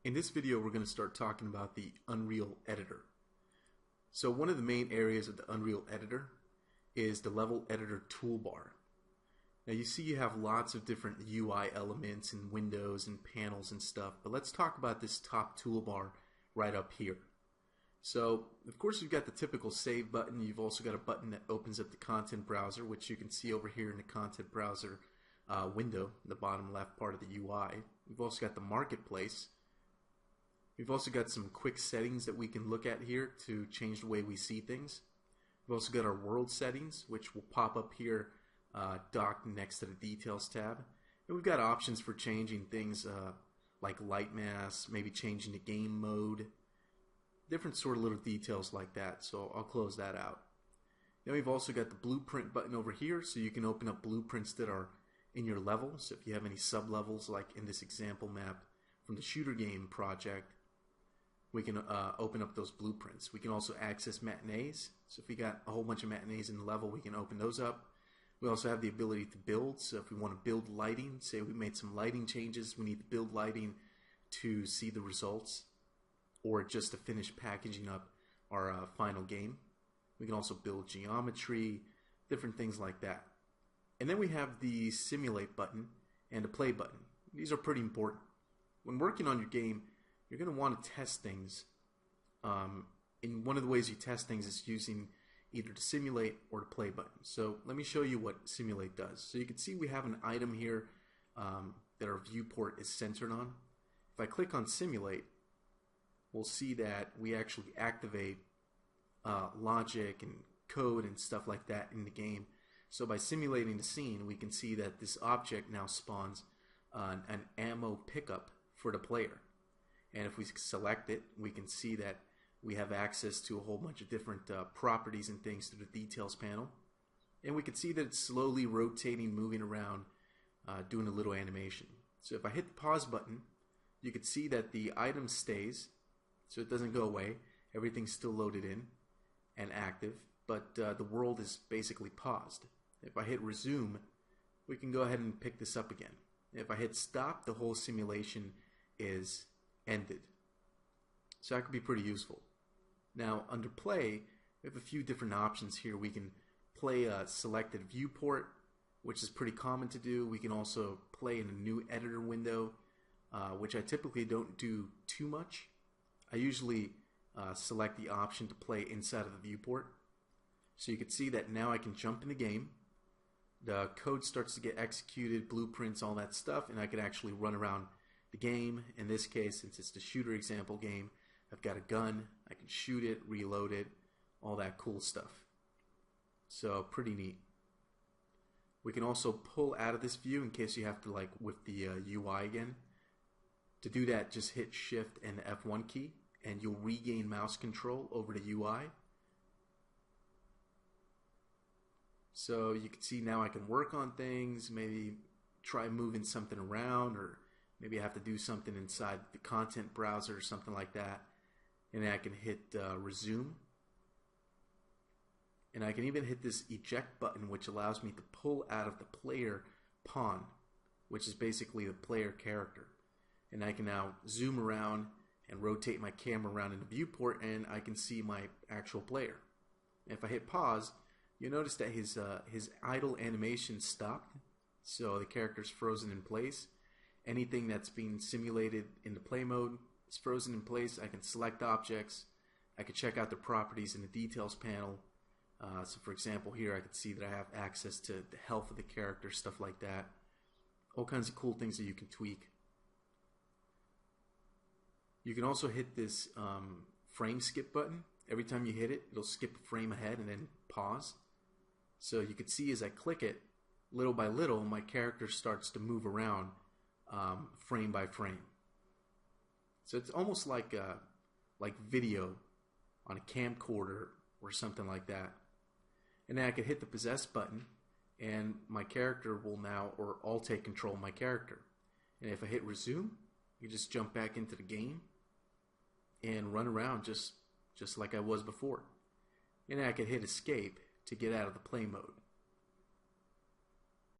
In this video, we're going to start talking about the Unreal Editor. So one of the main areas of the Unreal Editor is the Level Editor Toolbar. Now you see you have lots of different UI elements and windows and panels and stuff, but let's talk about this top toolbar right up here. So of course you've got the typical save button. You've also got a button that opens up the content browser, which you can see over here in the content browser window, the bottom left part of the UI. We've also got the marketplace. We've also got some quick settings that we can look at here to change the way we see things. We've also got our world settings, which will pop up here docked next to the details tab. And we've got options for changing things like light mask, maybe changing the game mode, different sort of little details like that. So I'll close that out. Then we've also got the blueprint button over here, so you can open up blueprints that are in your level. So if you have any sub-levels, like in this example map from the shooter game project, we can open up those blueprints. We can also access matinees. So if we got a whole bunch of matinees in the level, we can open those up. We also have the ability to build. So if we want to build lighting, say we made some lighting changes, we need to build lighting to see the results, or just to finish packaging up our final game. We can also build geometry, different things like that. And then we have the simulate button and the play button. These are pretty important. When working on your game, you're going to want to test things. And one of the ways you test things is using either the simulate or the play button. So let me show you what simulate does. So you can see we have an item here that our viewport is centered on. If I click on simulate, we'll see that we actually activate logic and code and stuff like that in the game. So by simulating the scene, we can see that this object now spawns an ammo pickup for the player. And if we select it, we can see that we have access to a whole bunch of different properties and things through the details panel. And we can see that it's slowly rotating, moving around, doing a little animation. So if I hit the pause button, you can see that the item stays, so it doesn't go away. Everything's still loaded in and active, but the world is basically paused. If I hit resume, we can go ahead and pick this up again. If I hit stop, the whole simulation is ended. So that could be pretty useful. Now under play, we have a few different options here. We can play a selected viewport, which is pretty common to do. We can also play in a new editor window, which I typically don't do too much. I usually select the option to play inside of the viewport. So you can see that now I can jump in the game. The code starts to get executed, blueprints, all that stuff, and I can actually run around the game. In this case, since it's the shooter example game, I've got a gun, I can shoot it, reload it, all that cool stuff. So pretty neat. We can also pull out of this view in case you have to, like with the UI again. To do that, just hit Shift and the F1 key and you'll regain mouse control over the UI. So you can see now I can work on things, maybe try moving something around, or maybe I have to do something inside the content browser or something like that. And then I can hit resume. And I can even hit this eject button, which allows me to pull out of the player pawn, which is basically the player character. And I can now zoom around and rotate my camera around in the viewport, and I can see my actual player. And if I hit pause, you notice that his idle animation stopped, so the character's frozen in place. Anything that's being simulated in the play mode is frozen in place. I can select objects. I can check out the properties in the details panel. So for example here I can see that I have access to the health of the character, stuff like that. All kinds of cool things that you can tweak. You can also hit this frame skip button. Every time you hit it, it'll skip a frame ahead and then pause. So you can see as I click it, little by little, my character starts to move around frame by frame. So it's almost like video on a camcorder or something like that. And then I can hit the possess button and my character will now, or I'll take control of my character. And if I hit resume, you just jump back into the game and run around just like I was before. And then I can hit escape to get out of the play mode.